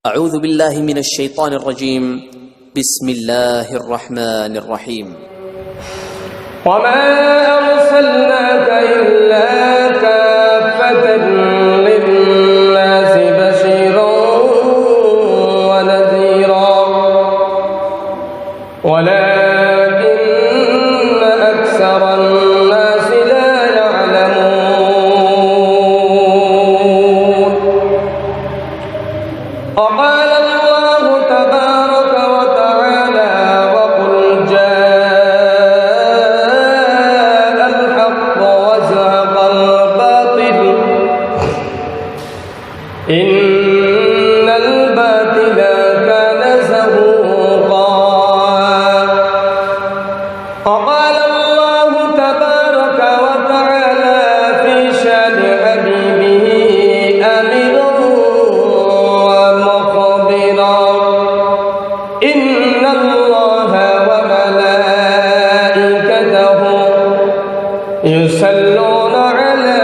أعوذ بالله من الشيطان الرجيم بسم الله الرحمن الرحيم وما أرسلناك إلا كافة للناس بشيرا ونذيرا ولكن أكثر الناس لا يعلمون وقال الله تبارك وتعالى وقل جاء الحق وزهق الباطل إن الباطل كان زهوقا وقال الله تبارك وتعالى في شأن حبيبه آمنا ومخبرا إن الله وملائكته يصلون على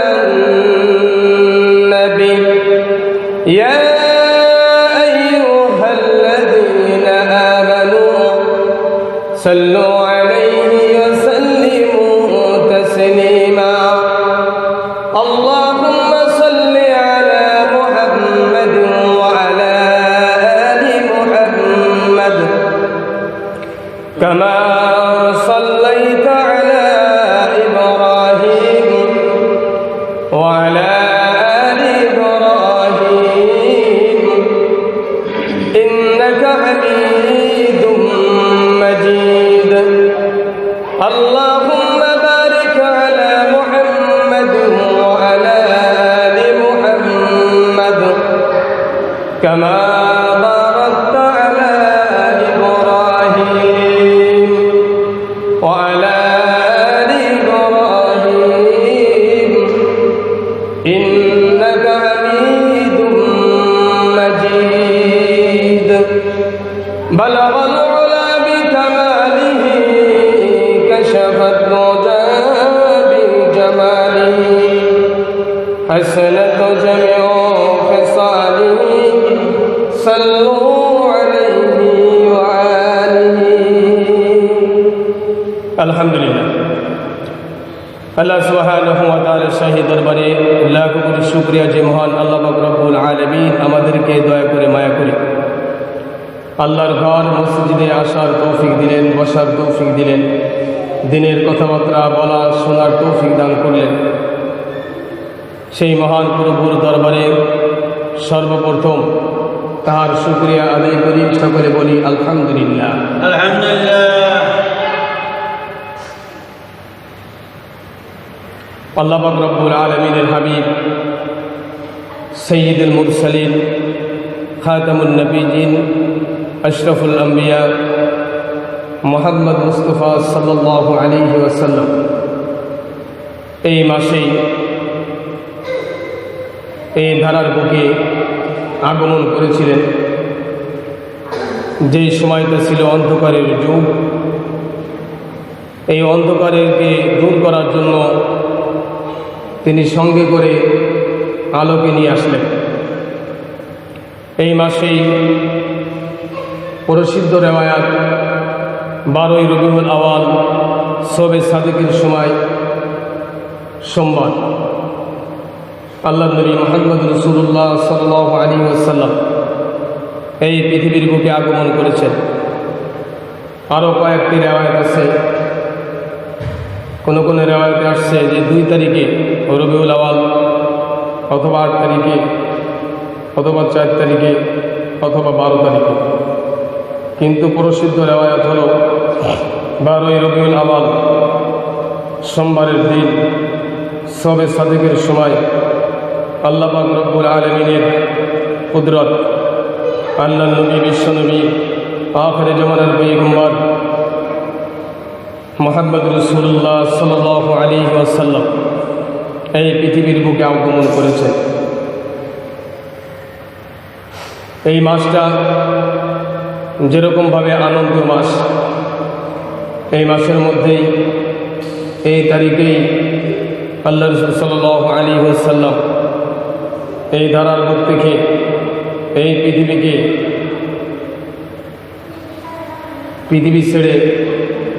النبي يا أيها الذين آمنوا صلوا عليه وسلموا تسليما اللهم صل على محمد وعلى آل محمد كما صليت على إبراهيم وعلى آل إبراهيم إنك حميد مجيد اللهم بارك على محمد وعلى آل محمد كما باركت على إبراهيم وعلى آل إبراهيم إنك حميد مجيد بلغ العلا بكماله كشف الدجى بجماله حسنت جميع خصاله صلوا عليه وآله الحمد لله আল্লাহ সুবহানাহু ওয়া তাআলা শাহী দরবারে লাখ কোটি শুকরিয়া যে মহান আল্লাহ পাক রব্বুল আলামিন আমাদেরকে দয়া করে মায়া করে আল্লাহর ঘর মসজিদে আসার তৌফিক দিলেন, বসার তৌফিক দিলেন, দিনের কথাবার্তা বলা শোনার তৌফিক দান করলেন। সেই মহান প্রভুর দরবারে সর্বপ্রথম তাহার শুকরিয়া আদায় করি, সকলে বলি আলহামদুলিল্লাহ। আলহামদুলিল্লাহ। আল্লাহ পাক রব্বুল আলামিনের হাবিব সাইয়্যিদুল মুরসালিন খাতামুন নবিয়্যিন আশরাফুল আম্বিয়া মুহাম্মদ মুস্তাফা সাল্লাল্লাহু আলাইহি ওয়াসাল্লাম এই মাসেই এই ধারার বুকে আগমন করেছিলেন। যেই সময়টা ছিল অন্ধকারের যুগ, এই অন্ধকারকে দূর করার জন্য তিনি সঙ্গে করে আলোকে নিয়ে আসলেন। এই মাসেই প্রসিদ্ধ রেওয়ায়াত 12ই রবিউল আওয়াল শবে সাদিকের সময় সোমবার আল্লাহ নবী মুহাম্মদ রাসূলুল্লাহ সাল্লাল্লাহু আলাইহি ওয়াসাল্লাম এই পৃথিবীর বুকে আগমন করেছেন। আরও কয়েকটি রেওয়ায়াত আছে, কোনো কোনো রেওয়ায়াতে আসছে যে 2 তারিখে রবিউল আওয়াল অথবা 8 তারিখে অথবা 4 তারিখে অথবা 12 তারিখে, কিন্তু প্রসিদ্ধ রেওয়ায়াত হল 12ই রবিউল আওয়াল সোমবারের দিন শবে সাদিকের সময় আল্লাহ পাক রব্বুল আলামিনের কুদরত, আল্লাহ নবী বিশ্বনবী আখিরে জামানার পয়গম্বর মুহাম্মদ রাসূলুল্লাহ সাল্লাল্লাহু আলাইহি ওয়াসাল্লাম এই পৃথিবীর বুকে আগমন করেছেন। এই মাসটা যেরকমভাবে আনন্দের মাস, এই মাসের মধ্যেই এই তারিখেই আল্লাহ রাসূল সাল্লাল্লাহু আলাইহি ওয়াসাল্লাম এই ধারার বুক থেকে এই পৃথিবী ছেড়ে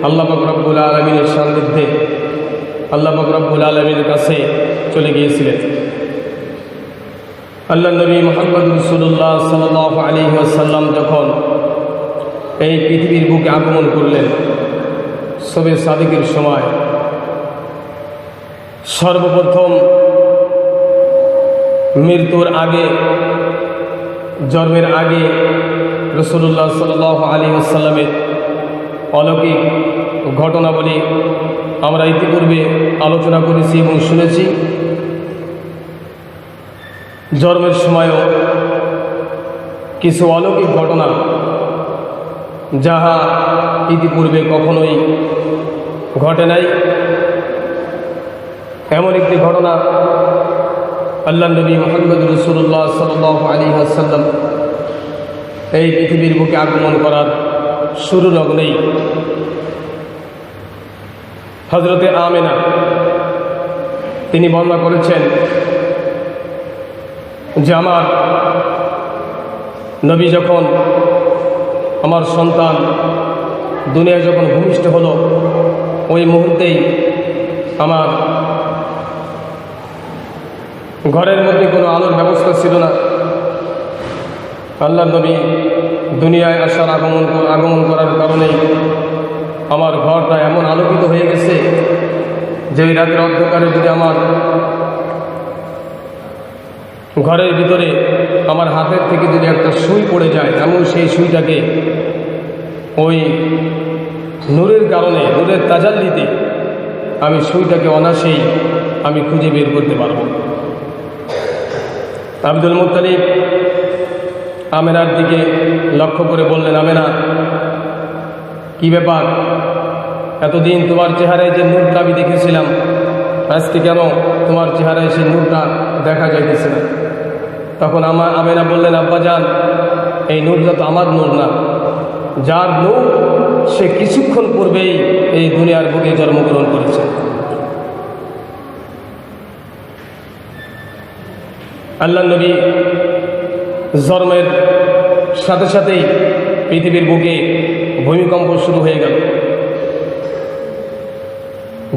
আল্লাহ পাক রব্বুল আলামিনের সান্নিধ্যে আল্লাহ পাক রব্বুল আলামিনের কাছে চলে গিয়েছিলেন। আল্লাহ নবী মুহাম্মদ রাসূলুল্লাহ সাল্লাল্লাহু আলাইহি ওয়াসাল্লাম যখন এই পৃথিবীর বুকে আগমন করলেন শবে সাদিকের সময়, সর্বপ্রথম মৃত্যুর আগে, জন্মের আগে রাসূলুল্লাহ সাল্লাল্লাহু আলাইহি ওয়াসাল্লামের অলৌকিক ঘটনাবলী আমরা ইতিপূর্বে আলোচনা করেছি এবং শুনেছি। জন্মের সময়ও কিছু অলৌকিক ঘটনা, যাহা ইতিপূর্বে কখনোই ঘটে নাই, এমন একটি ঘটনা আল্লাহ নবী মুহাম্মদ রাসূলুল্লাহ সাল্লাল্লাহু আলাইহি ওয়াসাল্লাম এই পৃথিবীর বুকে আগমন করার শুরু লগ্নেই হযরতে আমেনা তিনি বর্ণনা করেছেন যে আমার নবী যখন, আমার সন্তান দুনিয়া যখন ভূমিষ্ঠ হলো, ওই মুহূর্তেই আমার ঘরের মধ্যে কোনো আলোর ব্যবস্থা ছিল না। আল্লাহ নবী দুনিয়ায় আসার আগমন করার কারণেই আমার ঘরটা এমন আলোকিত হয়ে গেছে যে ওই রাতের অন্ধকারে যদি আমার ঘরের ভিতরে আমার হাতের থেকে যদি একটা সুই পড়ে যায়, এমন সেই সুইটাকে ওই নূরের কারণে, নূরের তাজাল্লিতে আমি সুইটাকে অনায়াসেই আমি খুঁজে বের করতে পারব। আব্দুল মুত্তালিব আমেনার দিকে লক্ষ্য করে বললেন, আমেনা, কি ব্যাপার? এতদিন তোমার চেহারায় যে নূরটা আমি দেখেছিলাম, আজকে কেন তোমার চেহারায় সেই নূরটা দেখা যাইতেছে না? তখন আমেনা বললেন, আব্বাজান, এই নূরটা তো আমার নূর না, যার নূর সে কিছুক্ষণ পূর্বেই এই দুনিয়ার বুকে জন্মগ্রহণ করেছে। আল্লাহ নবী জন্মের সাথে সাথেই পৃথিবীর বুকে ভূমিকম্প শুরু হয়ে গেল।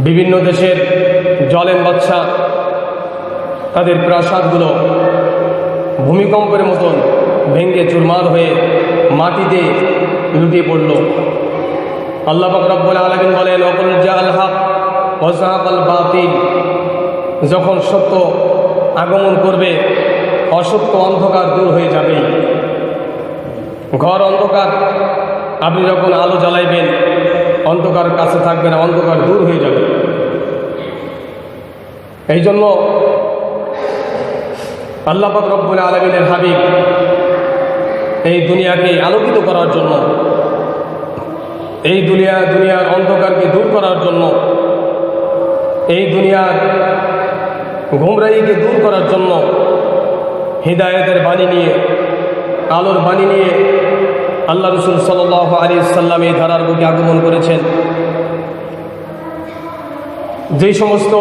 বিভিন্ন দেশের জলেম বাদশা তাদের প্রাসাদগুলো ভূমিকম্পের মতন ভেঙে চুরমার হয়ে মাটিতে লুটিয়ে পড়ল। আল্লাহ পাক রব্বুল আলামিন বলেন, ওয়াকুল জাআল হক ওয়া যাহাকাল বাতিল, যখন সত্য আগমন করবে অসত্য অন্ধকার দূর হয়ে যাবে। ঘর অন্ধকার, আপনি যখন আলো জ্বালাইবেন অন্ধকার কাছে থাকবে না, অন্ধকার দূর হয়ে যাবে। এই জন্য আল্লাহ পাক রব্বুল আলামিনের হাবিব এই দুনিয়াকে আলোকিত করার জন্য, এই দুনিয়ার অন্ধকারকে দূর করার জন্য, এই দুনিয়ার গুমরাহিকে দূর করার জন্য হিদায়াতের বাণী নিয়ে, আলোর বাণী নিয়ে আল্লাহ রাসূল সাল্লাল্লাহু আলাইহি ওয়াসাল্লাম এই ধারার বুকে আগমন করেছেন। যেই সমস্ত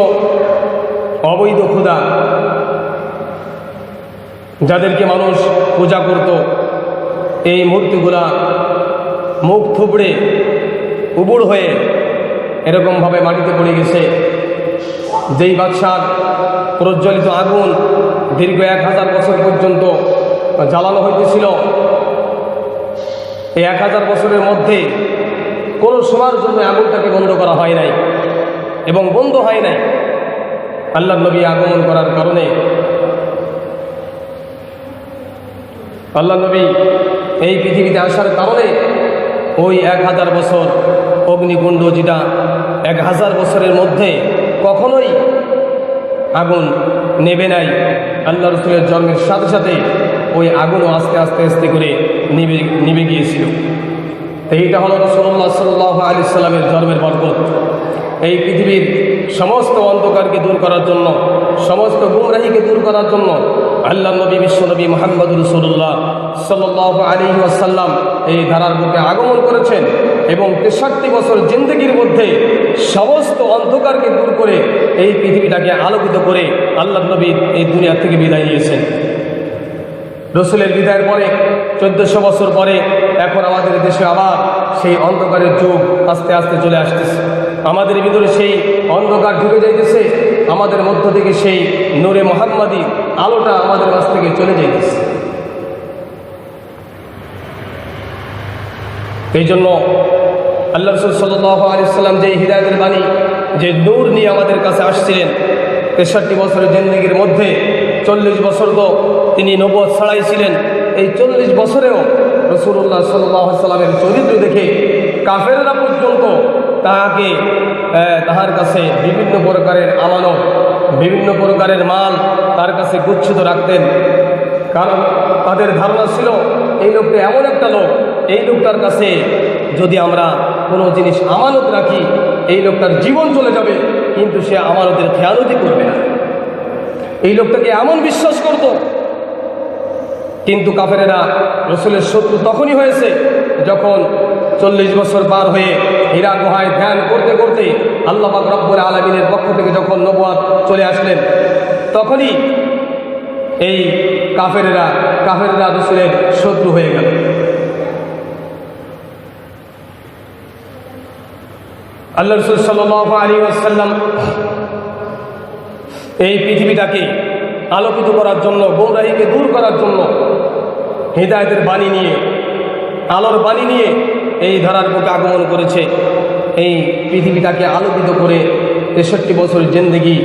অবৈধ খোদা, যাদেরকে মানুষ পূজা করত, এই মূর্তিগুলা মুখ থুবড়ে উবুড় হয়ে এরকমভাবে মাটিতে পড়ে গেছে। যেই বাদশার প্রজ্বলিত আগুন দীর্ঘ 1000 বছর পর্যন্ত জ্বালানো হইতেছিল, এই 1000 বছরের মধ্যে কোনো সময়ের জন্য আগুনটাকে বন্ধ করা হয় নাই এবং বন্ধ হয় নাই। আল্লাহ নবী আগমন করার কারণে, আল্লাহ নবী এই পৃথিবীতে আসার কারণে ওই 1000 বছর অগ্নিকুণ্ড, যেটা 1000 বছরের মধ্যে কখনোই আগুন নেবে নাই, আল্লাহ রাসূলের জন্মের সাথে সাথে ওই আগুনও আস্তে আস্তে আস্তে করে নিভে গিয়েছিল। এইটা হলো রাসূলুল্লাহ সাল্লাল্লাহু আলাইহি ওয়াসাল্লামের জন্মের বরকত। এই পৃথিবীর সমস্ত অন্ধকারকে দূর করার জন্য, সমস্ত গুমরাহিকে দূর করার জন্য আল্লাহ নবী, বিশ্বনবী মুহাম্মদ রাসূলুল্লাহ সাল্লাল্লাহু আলাইহি ওয়াসাল্লাম এই ধারার বুকে আগমন করেছেন এবং 63 বছর জিন্দেগির মধ্যে সমস্ত অন্ধকারকে দূর করে এই পৃথিবীটাকে আলোকিত করে আল্লাহ নবী এই দুনিয়া থেকে বিদায় নিয়েছেন। রসুলের বিদায়ের পরে 1400 বছর পরে এখন আমাদের দেশে আবার সেই অন্ধকারের যুগ আস্তে আস্তে চলে আসতেছে। আমাদের ভিতরে সেই অন্ধকার ঢুকে যাইতেছে, আমাদের মধ্য থেকে সেই নূরে মুহাম্মাদি আলোটা আমাদের কাছ থেকে চলে যাইতেছে। এই জন্য আল্লাহ রাসূল সাল্লাল্লাহু আলাইহি ওয়াসাল্লাম যে হিদায়াতের বাণী, যে নূর নিয়ে আমাদের কাছে আসছিলেন, 63 বছরের জিন্দেগির মধ্যে 40 বছর তো তিনি নবুয়ত ছড়াইছিলেন। এই 40 বছরেও রাসূলুল্লাহ সাল্লাল্লাহু আলাইহি ওয়াসাল্লামের চরিত্র দেখে কাফেররা পর্যন্ত তাহার কাছে বিভিন্ন প্রকারের আমানত, বিভিন্ন প্রকারের মাল তার কাছে গুচ্ছিত রাখতেন। কারণ তাদের ধারণা ছিল এই লোকটা এমন একটা লোক, এই লোকটার কাছে যদি আমরা কোনো জিনিস আমানত রাখি, এই লোকটার জীবন চলে যাবে, কিন্তু সে আমানতের খেয়ালতি করবে না। এই লোকটাকে এমন বিশ্বাস করত। কিন্তু কাফেরেরা রসুলের শত্রু তখনই হয়েছে যখন 40 বছর পার হয়ে হীরা গুহায় ধ্যান করতে করতে আল্লাহ পাক রব্বুল আলামিনের পক্ষ থেকে যখন নবুয়ত চলে আসলেন, তখনই এই কাফেরেরা রসুলের শত্রু হয়ে গেল। আল্লাহ রাসূল সাল্লাল্লাহু আলাইহি ওয়াসাল্লাম এই পৃথিবীটাকে আলোকিত করার জন্য, গোমরাহিকে দূর করার জন্য হিদায়াতের বাণী নিয়ে, আলোর বাণী নিয়ে এই ধারার বুকে আগমন করেছে। এই পৃথিবীটাকে আলোকিত করে 63 বছরের জিন্দেগি,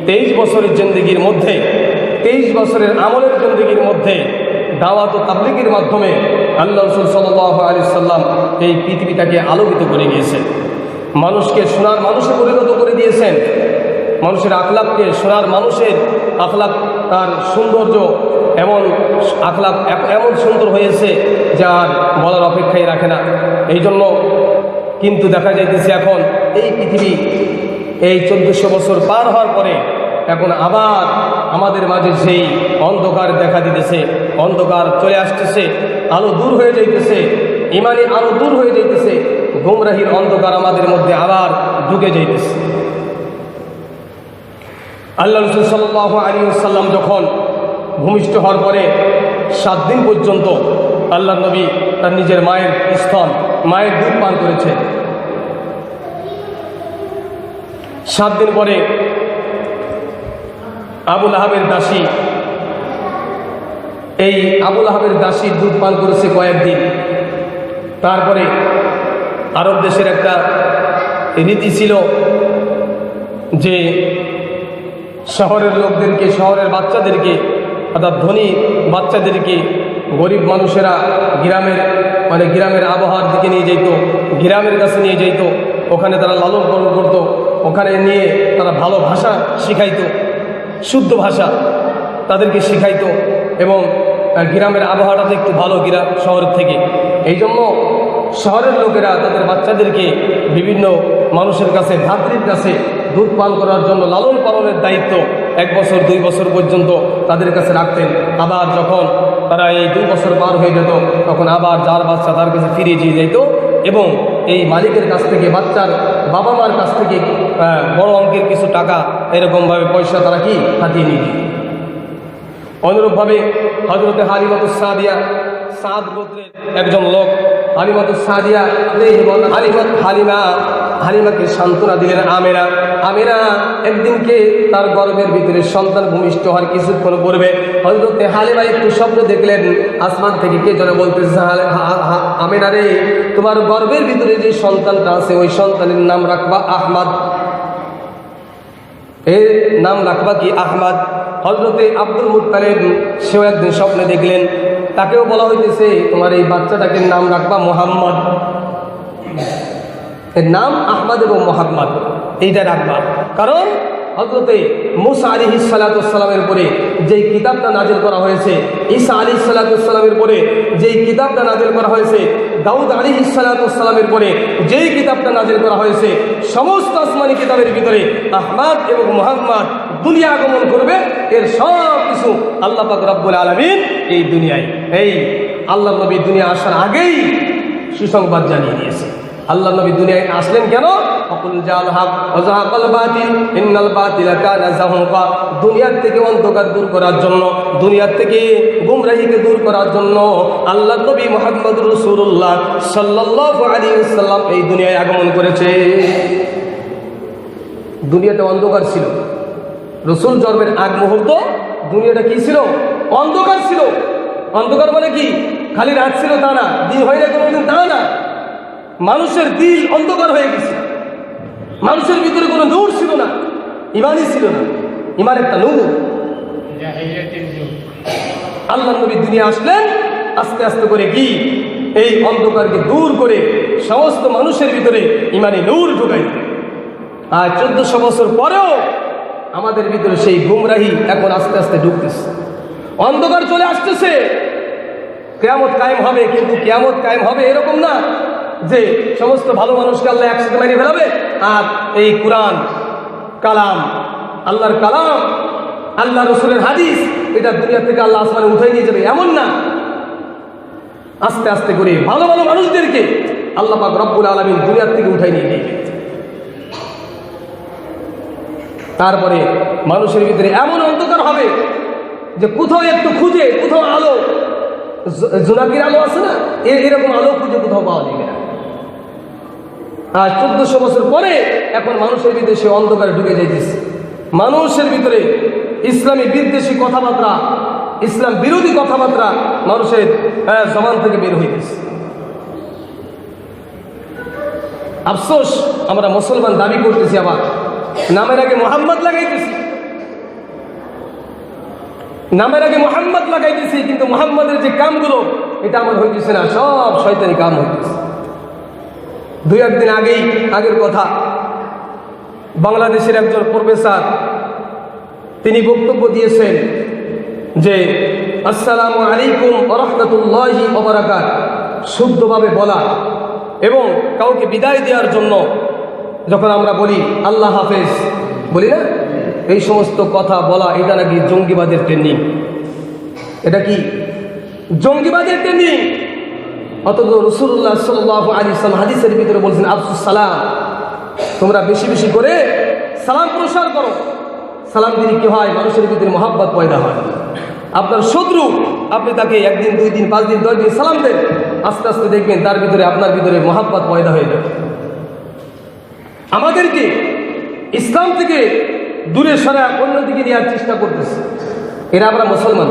23 বছরের জিন্দেগির মধ্যে, 23 বছরের আমলের জিন্দেগির মধ্যে দাওয়াত ও তাবলীগের মাধ্যমে আল্লাহ রাসূল সাল্লাল্লাহু আলাইহি ওয়াসাল্লাম এই পৃথিবীটাকে আলোকিত করে গিয়েছেন। মানুষকে সোনার মানুষে পরিণত করে দিয়েছেন। মানুষের আখলাককে সোনার মানুষের আখলাক, তার সৌন্দর্য এমন আখলাক এমন সুন্দর হয়েছে যা আর বলার অপেক্ষাই রাখে না। এই জন্য কিন্তু দেখা যাইতেছে এখন এই পৃথিবী এই 1400 বছর পার হওয়ার পরে এখন আবার আমাদের মাঝে সেই অন্ধকার দেখা দিতেছে, অন্ধকার চলে আসতেছে, আলো দূর হয়ে যাইতেছে, ইমানি আলো দূর হয়ে যাইতেছে, গোমরাহির অন্ধকার আমাদের মধ্যে আবার ঢুকে যাইতেছে। আল্লাহ রাসূল সাল্লাল্লাহু আলাইহি ওয়াসাল্লাম যখন ভূমিষ্ঠ হওয়ার পরে 7 দিন পর্যন্ত আল্লাহর নবী তার নিজের মায়ের স্তন, মায়ের দুধ পান করেছেন। 7 দিন পরে আবু লাহাবের দাসী, এই আবু লাহাবের দাসী দুধ পান করেছে কয়েকদিন। তারপরে আরব দেশের একটা রীতি ছিল যে শহরের লোকদেরকে, শহরের বাচ্চাদেরকে, অর্থাৎ ধনী বাচ্চাদেরকে গরিব মানুষেরা গ্রামের আবহাওয়ার দিকে নিয়ে যেত, গ্রামের কাছে নিয়ে যেত, ওখানে তারা লালন পালন করতো, ওখানে নিয়ে তারা ভালো ভাষা শিখাইতো, শুদ্ধ ভাষা তাদেরকে শিখাইতো, এবং গ্রামের আবহাওয়াটা একটু ভালো শহরের থেকে। এই জন্য শহরের লোকেরা তাদের বাচ্চাদেরকে বিভিন্ন মানুষের কাছে, ধাত্রীর কাছে দুধ পান করার জন্য লালন পালনের দায়িত্ব 1 বছর 2 বছর পর্যন্ত তাদের কাছে রাখতেন। আবার যখন তারা এই 2 বছর পার হয়ে যেত, তখন আবার যার বাচ্চা তার কাছে ফিরে দিয়ে যেত, এবং এই মালিকের কাছ থেকে, বাচ্চার বাবা মার কাছ থেকে বড় অঙ্কের কিছু টাকা, এরকমভাবে পয়সা তারা কি হাতিয়ে নিয়ে দিত। অনুরূপভাবে হযরতে হালিমাতুস সাদিয়া, সাদ গোত্রের একজন লোক, হালিমাতুস সাদিয়া, হালিমাকে সান্ত্বনা দিলেন আমেরা একদিনকে তার গর্ভের ভিতরে সন্তান ভূমিষ্ঠ হওয়ার কিছুক্ষণ পূর্বে হযরতে হালিমা একটু স্বপ্ন দেখলেন, আসমান থেকে কে যেন বলতেছে, আমেরা রে, তোমার গর্ভের ভিতরে যে সন্তানটা আছে ওই সন্তানের নাম রাখবা আহমদ, এর নাম রাখবা কি আহমদ। হযরতে আব্দুল মুত্তালিব সেও একদিন স্বপ্নে দেখলেন, তাকেও বলা হইতেছে তোমার এই বাচ্চাটাকে নাম রাখবা মুহাম্মদ, এর নাম আহমদ এবং মুহাম্মদ এইটা রাখবা। কারণ হযরতে মুসা আলাইহিস সালাতুস সালামের পরে যেই কিতাবটা নাজিল করা হয়েছে, ঈসা আলাইহিস সালাতুস সালামের পরে যেই কিতাবটা নাজিল করা হয়েছে, দাউদ আলাইহিস সালাতুস সালামের পরে যেই কিতাবটা নাজিল করা হয়েছে, সমস্ত আসমানি কিতাবের ভিতরে আহমদ এবং মুহাম্মদ দুনিয়া আগমন করবে, এর সব কিছু আল্লাহ পাক রব্বুল আলামিন এই দুনিয়ায়, এই আল্লাহ নবী দুনিয়া আসার আগেই সুসংবাদ জানিয়ে দিয়েছে। আল্লাহ নবী দুনিয়ায় আসলেন কেন? ফাকুল জাল হক ওয়া যাহাকাল বাতিল ইন্নাল বাতিলা কানা যাহুকা। দুনিয়ার থেকে অন্ধকার দূর করার জন্য, দুনিয়ার থেকে গুমরাহিকে দূর করার জন্য আল্লাহ নবী মুহাম্মদুর রাসূলুল্লাহ সাল্লাল্লাহু আলাইহি ওয়াসাল্লাম এই দুনিয়ায় আগমন করেছে। দুনিয়াতে অন্ধকার ছিল, রাসূল জন্মের আগ মুহূর্ত দুনিয়াটা কি ছিল? অন্ধকার ছিল। অন্ধকার মানে কি খালি রাত ছিল তা না, দিন হয় না কোনোদিন তা না। মানুষের দিল অন্ধকার হয়ে গেছে, মানুষের ভিতরে কোনো নূর ছিল না, ইমানই ছিল না। ইমান একটা নূর। আল্লাহ নবী দুনিয়া আসলেন আস্তে আস্তে করে কি এই অন্ধকারকে দূর করে সমস্ত মানুষের ভিতরে ইমানে নূর ঢুকাই। আর 1400 বছর পরেও আমাদের ভিতরে সেই গুমরাহি এখন আস্তে আস্তে ঢুকতেছে, অন্ধকার চলে আসতেছে। কিয়ামত কায়েম হবে, কিন্তু কিয়ামত কায়েম হবে এরকম না যে সমস্ত ভালো মানুষকে আল্লাহ একসাথে মেরে ফেলাবে আর এই কোরআন কালাম, আল্লাহর কালাম, আল্লাহ রসুলের হাদিস, এটা দুনিয়া থেকে আল্লাহ আসমানে উঠাই নিয়ে যাবে এমন না। আস্তে আস্তে করে ভালো ভালো মানুষদেরকে আল্লাহ পাক রব্বুল আলামিন দুনিয়ার থেকে উঠাই নিয়ে যাবে। তারপরে মানুষের ভিতরে এমন অন্ধকার হবে যে কোথাও একটু খুঁজে, কোথাও আলো, জোনাকির আলো আছে না, এরকম আলো খুঁজে কোথাও পাওয়া যাবে না। আর 1400 বছর পরে এখন মানুষের ভিতরে সে অন্ধকারে ঢুকে যাইতেছে। মানুষের ভিতরে ইসলামী বিদ্বেষী কথাবার্তা, ইসলাম বিরোধী কথাবার্তা মানুষের জবান থেকে বের হইতেছে। আফসোস, আমরা মুসলমান দাবি করতেছি, আবার নামের আগে মুহাম্মদ লাগাইতেছি, নামের আগে মুহাম্মদ লাগাইতেছি, কিন্তু মুহাম্মদের যে কামগুলো এটা আমার হইতেছে না, সব শয়তানি কাম হইতেছে। 2-1 দিন আগের কথা, বাংলাদেশের একজন প্রফেসর তিনি বক্তব্য দিয়েছেন যে আসসালামু আলাইকুম ওয়া রাহমাতুল্লাহি ওয়া বারাকাতুহু শুদ্ধভাবে বলা এবং কাউকে বিদায় দেওয়ার জন্য যখন আমরা বলি আল্লাহ হাফেজ, বলি না, এই সমস্ত কথা বলা এটা নাকি জঙ্গিবাদের ট্রেনিং। এটা কি জঙ্গিবাদের ট্রেনিং? অথচ রাসূলুল্লাহ সাল্লাল্লাহু আলাইহি ওয়াসাল্লাম হাদিসের ভিতরে বলছেন আফসুস সালাম, তোমরা বেশি বেশি করে সালাম প্রসার করো। সালাম দিলে কি হয়? মানুষের ভিতরে মহব্বত পয়দা হয়। আপনার শত্রু, আপনি তাকে 1 দিন 2 দিন 5 দিন 10 দিন সালাম দেন, আস্তে আস্তে দেখবেন তার ভিতরে আপনার ভিতরে মহব্বত পয়দা হয়ে যাবে। আমাদেরকে ইসলাম থেকে দূরে সরা অন্যদিকে নেওয়ার চেষ্টা করতেছে। এরা আমরা মুসলমান,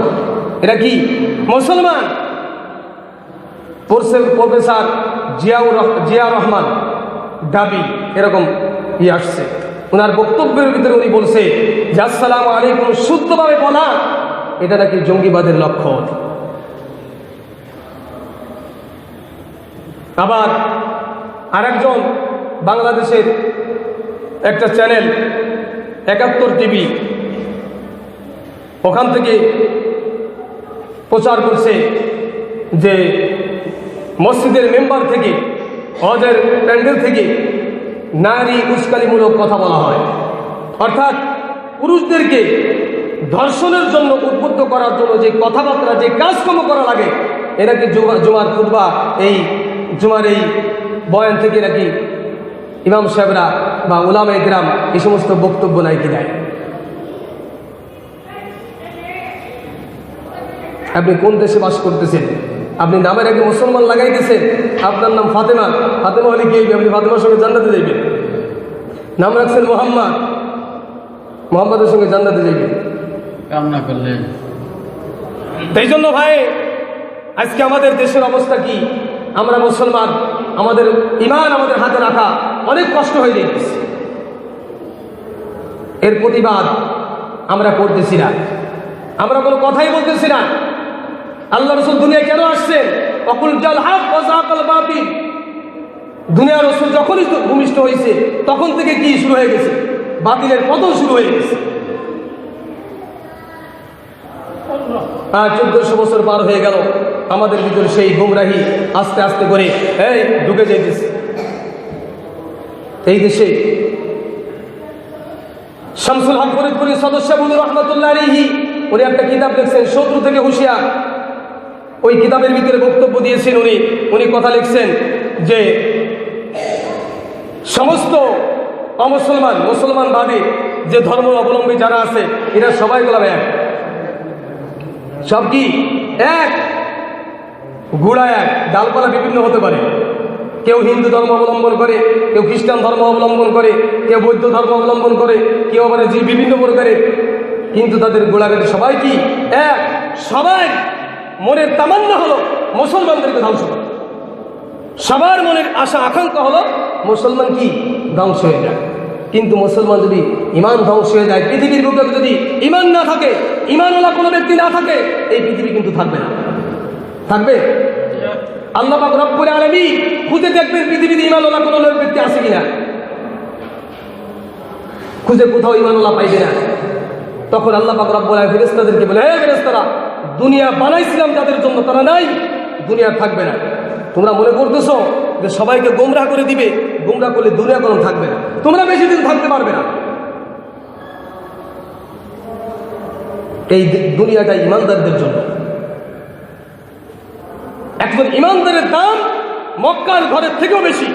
এরা কি মুসলমান? প্রফেসর জিয়া রহমান দাবি এরকম আসছে, ওনার বক্তব্যের ভিতরে উনি বলছে যে আসসালামু আলাইকুম শুদ্ধভাবে বলা এটা নাকি জঙ্গিবাদের লক্ষণ। আবার আরেকজন বাংলাদেশের একটা চ্যানেল 71 টিভি, ওখান থেকে প্রচার করছে যে মসজিদের মেম্বার থেকে, হজের প্যান্ডেল থেকে নারী উস্কানিমূলক কথা বলা হয়, অর্থাৎ পুরুষদেরকে ধর্ষণের জন্য উদ্বুদ্ধ করার জন্য যে কথাবার্তা, যে কাজকর্ম করা লাগে, এ নাকি জুমার খুতবা, এই জুমার এই বয়ান থেকে নাকি ইমাম সাহেবরা বা উলামায়ে কেরাম এই সমস্ত বক্তব্য নাকি দেয়। আপনি কোন দেশে বাস করতেছেন? আপনি নামের আগে মুসলমান লাগাইতেছেন, আপনার নাম ফাতেমা, ফাতেমা হলে কি আপনি ফাতেমার সঙ্গে জান্নাতে যাইবেন? নাম রাখছেন মোহাম্মদ, মোহাম্মদের সঙ্গে জান্নাতে যাইবেন কামনা করলেন। এই জন্য ভাই, আজকে আমাদের দেশের অবস্থা কি? আমরা মুসলমান, আমাদের ঈমান আমাদের হাতে রাখা অনেক কষ্ট হয়ে যাচ্ছে। এর প্রতিবাদ আমরা করতেছি না, আমরা কোনো কথাই বলতেছি না। আল্লাহ রাসূল দুনিয়া কেন আসছেন? ওয়াকুল জাল হক ওয়া যাকাল বাতিল। দুনিয়া রাসূল যখনই ভূমিষ্ঠ হয়েছে তখন থেকে কি শুরু হয়ে গেছে? বাতিলের পতন শুরু হয়ে গেছে। আর 1400 বছর পার হয়ে গেল, আমাদের ভিতরে সেই গুমরাহি আস্তে আস্তে করে ঢুকে যাইতেছে। এই দেশে শামসুল হক ফরিদপুরের সদস্য রহমতুল্লাহ আলাইহি উনি একটা কিতাব লিখছেন, শত্রু থেকে হুঁশিয়ার। ওই কিতাবের ভিতরে বক্তব্য দিয়েছেন উনি কথা লিখছেন যে সমস্ত অমুসলমান, মুসলমান বাদে যে ধর্ম অবলম্বী যারা আছে এরা সবাই গোলাম এক, সব কি এক, গুড়া এক, ডালপালা বিভিন্ন হতে পারে। কেউ হিন্দু ধর্ম অবলম্বন করে, কেউ খ্রিস্টান ধর্ম অবলম্বন করে, কেউ বৌদ্ধ ধর্ম অবলম্বন করে, কেউ আবার যে বিভিন্ন প্রকারের, কিন্তু তাদের গোড়াঘাটে সবাই কি এক। সবাই মনের তামান্না হলো মুসলমানদেরকে ধ্বংস করা, সবার মনের আশা আকাঙ্ক্ষা হলো মুসলমান কি ধ্বংস হয়ে যায়। কিন্তু মুসলমান যদি ইমান ধ্বংস হয়ে যায়, পৃথিবীর বুকে যদি ইমান না থাকে, ইমানওয়ালা কোনো ব্যক্তি না থাকে, এই পৃথিবী কিন্তু থাকবে না। থাকবে? আল্লাহ পাক রব্বুল আলামিন খুঁজে দেখবেন পৃথিবীতে ইমানওয়ালা কোনো ব্যক্তি আছে কিনা, খুঁজে কোথাও ইমানওয়ালা পাইবে না। তখন আল্লাহ পাক রব্বুল আলামিন ফেরেশতাদেরকে বলে, হে ফেরেশতারা, দুনিয়া বানাইছিলাম যাদের জন্য, তারা নাই, দুনিয়া থাকবে না। তোমরা মনে করতেছো যে সবাইকে গোমরাহ করে দিবে, গোমরাহ করলে দুনিয়া কোনো থাকবে না, তোমরা বেশি দিন থাকতে পারবে না। এই দুনিয়াটা ইমানদারদের জন্য। একজন ইমানদারের দাম মক্কার ঘরের থেকেও বেশি।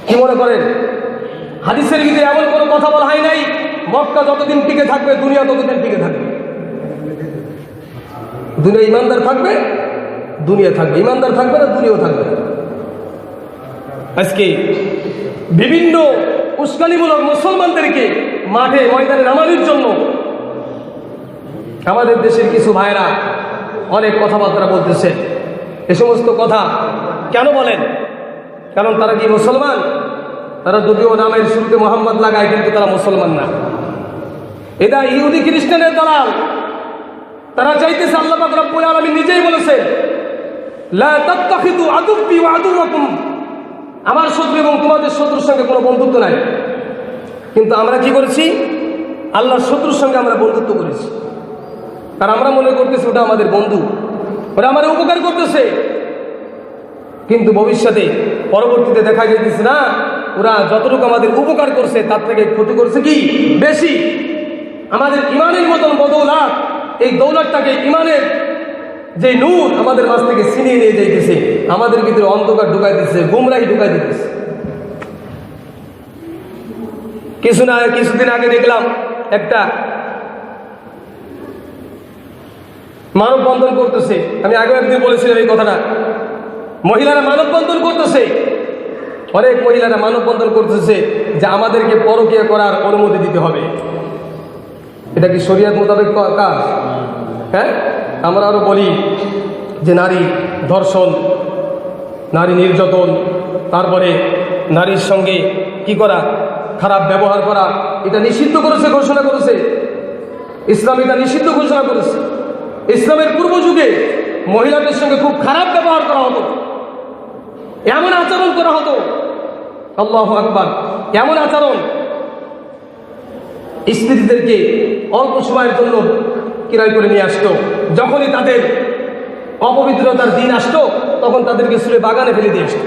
কি মনে করেন? হাদিসের ভিতরে এমন কোনো কথা বলা হয় নাই মক্কা যতদিন টিকে থাকবে দুনিয়া ততদিন টিকে থাকবে। দুনিয়া ইমানদার থাকবে, দুনিয়া থাকবে, ইমানদার থাকবে না, দুনিয়াও থাকবে। আজকে বিভিন্ন উস্কানিমূলক মুসলমানদেরকে মাঠে ময়দানে নামানোর জন্য আমাদের দেশের কিছু ভাইরা অনেক কথাবার্তা বলতেছে। এ সমস্ত কথা কেন বলেন? কারণ তারা কি মুসলমান? তারা যদিও নামের শুরুতে মোহাম্মদ লাগায়, কিন্তু তারা মুসলমান না। এটা ইহুদি খ্রিস্টানের দালাল। তারা চাইতেছে, আল্লাহ পাক রব্বুল আলামিন নিজেই বলেছেন, লা তাত্তাখিযু আদুব্বি ওয়া আদুওয়াকুম, আমার শত্রু এবং তোমাদের শত্রুর সঙ্গে কোনো বন্ধুত্ব নাই। কিন্তু আমরা কি করেছি? আল্লাহর শত্রুর সঙ্গে আমরা বন্ধুত্ব করেছি। আর আমরা মনে করতেছি ওটা আমাদের বন্ধু, ওরা আমাদের উপকার করতেছে। কিন্তু ভবিষ্যতে পরবর্তীতে দেখা যেতেছে না, ওরা যতটুকু আমাদের উপকার করছে তার থেকে ক্ষতি করছে কি বেশি। আমাদের ইমানের মতন বদৌলাত, এই দৌলতটাকে, ইমানের যে নূর আমাদের মাঝ থেকে ছিনিয়ে নিয়ে যাইতেছে, আমাদের ভিতরে অন্ধকার ঢুকাই দিচ্ছে, গুমরাহি ঢুকাই দিতেছে। কিছুদিন আগে দেখলাম একটা মানববন্ধন করতেছে। আমি আগে একদিন বলেছিলাম এই কথাটা, মহিলারা মানববন্ধন করতেছে, অনেক মহিলারা মানববন্ধন করতেছে যে আমাদেরকে পরকীয়া করার অনুমতি দিতে হবে। এটা কি শরিয়ত মোতাবেক কাজ? হ্যাঁ, আমরা আরো বলি যে নারী ধর্ষণ, নারী নির্যাতন, তারপরে নারীর সঙ্গে কি করা, খারাপ ব্যবহার করা, এটা নিষিদ্ধ করেছে, ঘোষণা করেছে ইসলাম। এটা নিষিদ্ধ ঘোষণা করেছে। ইসলামের পূর্ব যুগে মহিলাদের সঙ্গে খুব খারাপ ব্যবহার করা হতো, এমন আচরণ করা হতো, আল্লাহু আকবার, এমন আচরণ। স্ত্রীদেরকে অল্প সময়ের জন্য কিরায় করে নিয়ে আসতো, যখনই তাদের অপবিত্রতার দিন আসতো তখন তাদেরকে ছুঁড়ে বাগানে ফেলে দিয়ে আসতো,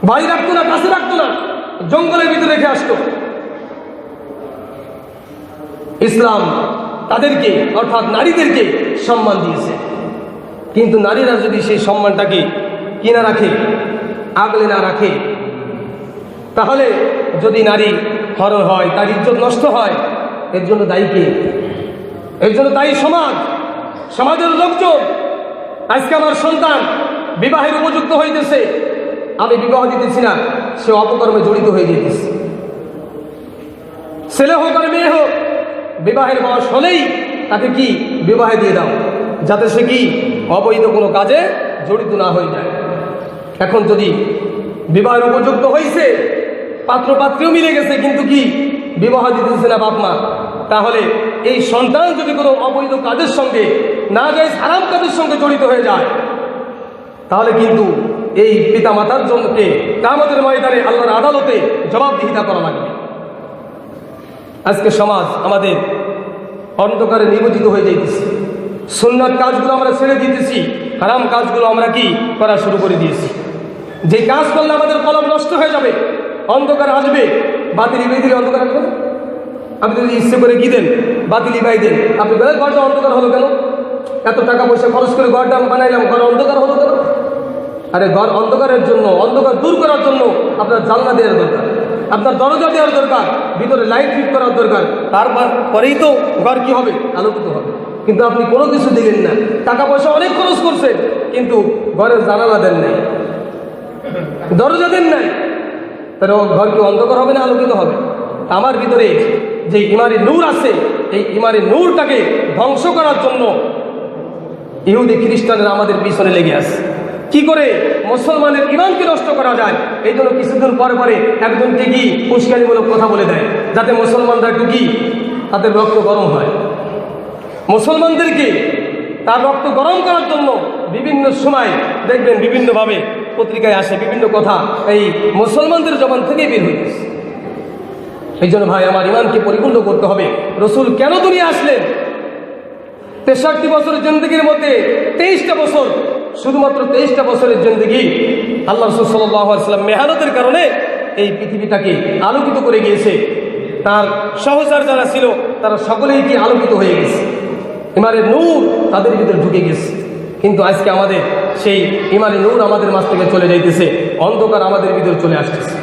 বাড়ি রাখতো না, কাছে রাখতো না, জঙ্গলের ভিতরে রেখে আসতো। ইসলাম তাদেরকে অর্থাৎ নারীদেরকে সম্মান দিয়েছে। কিন্তু নারীরা যদি সেই সম্মানটাকে কিনা রাখে, আগলে না রাখে, তাহলে যদি নারী হরণ হয়, তার ইজ্জত নষ্ট হয়, এর জন্য দায়ী কে? এর জন্য দায়ী সমাজ, সমাজের লোকজন। আজকে আমার সন্তান বিবাহের উপযুক্ত হইতেছে, আমি বিবাহ দিতেছি না, সে অপকর্মে জড়িত হয়ে যেতেছে। ছেলে হোক আর মেয়ে হোক, বিবাহের বয়স হলেই তাকে কি বিবাহে দিয়ে দাও, যাতে সে কি অবৈধ কোনো কাজে জড়িত না হয়ে যায়। এখন যদি বিবাহের উপযুক্ত হয়েছে, পাত্র পাত্রীও মিলে গেছে, কিন্তু কি বিবাহ দিতেছে না বাপ মা, তাহলে এই সন্তান যদি কোনো অবৈধ কাজের সঙ্গে না যায়, হারাম কাজের সঙ্গে জড়িত হয়ে যায়, তাহলে কিন্তু এই পিতা মাতার জন্য কিয়ামতের ময়দানে আল্লাহর আদালতে জবাবদিহিতা করা লাগবে। আজকে সমাজ আমাদের অন্ধকারে নিমজ্জিত হয়ে যাইতেছে। সুন্নাত কাজগুলো আমরা ছেড়ে দিতেছি, হারাম কাজগুলো আমরা কি করা শুরু করে দিয়েছি। যে কাজ করলে আমাদের কলম নষ্ট হয়ে যাবে, অন্ধকার আসবে, বাতিল ইবাই দিলে অন্ধকার আসবে না। আপনি যদি ইচ্ছে করে কি দেন, বাতিল ইবাই দেন, আপনি বলেন ঘরটা অন্ধকার হলো কেন? এত টাকা পয়সা খরচ করে ঘরটা বানাইলাম, ঘর অন্ধকার হলো কেন? আরে ঘর অন্ধকারের জন্য, অন্ধকার দূর করার জন্য আপনার জানলা দেওয়ার দরকার, আপনার দরজা দেওয়ার দরকার, ভিতরে লাইট ফিট করার দরকার, তারপরেই তো ঘর কি হবে, আলোকিত হবে। কিন্তু আপনি কোনো কিছু দিলেন না, টাকা পয়সা অনেক খরচ করছেন, কিন্তু ঘরের জানালা দেন নাই, দরজা দেন নাই, তাহলে ঘর কি অন্ধকার হবে না আলোকিত হবে? আমার ভিতরে যে ইমানি নূর আছে, এই ইমানি নূরটাকে ধ্বংস করার জন্য ইহুদি খ্রিস্টানরা আমাদের পিছনে লেগে আছে। কি করে মুসলমানের ইমানকে নষ্ট করা যায়, এই জন্য কিছুদিন পরে পরে একজনকে কি উস্কানিমূলক কথা বলে দেয়, যাতে মুসলমানরা একটু কি তাদের রক্ত গরম হয়। মুসলমানদেরকে তার রক্ত গরম করার জন্য বিভিন্ন সময় দেখবেন বিভিন্নভাবে পত্রিকায় আসে, বিভিন্ন কথা এই মুসলমানদের জবান থেকেই বের হইতেছে। এই জন্য ভাই আমার ইমানকে পরিপূর্ণ করতে হবে। রসুল কেন দুনিয়া আসলেন? 63 বছরের জিন্দগির মধ্যে 23টা বছর, শুধুমাত্র 23টা বছরের জিন্দগি আল্লাহ রাসূল সাল্লাল্লাহু আলাইহি ওয়াসাল্লাম মেহনতের কারণে এই পৃথিবীটাকে আলোকিত করে গিয়েছে। তার সহচর যারা ছিল তারা সকলেই কি আলোকিত হয়ে গেছে, ইমানের নূর তাদের ভিতরে ঢুকে গেছে। কিন্তু আজকে আমাদের সেই ইমানের নূর আমাদের মাঝ থেকে চলে যাইতেছে, অন্ধকার আমাদের ভিতরে চলে আসতেছে।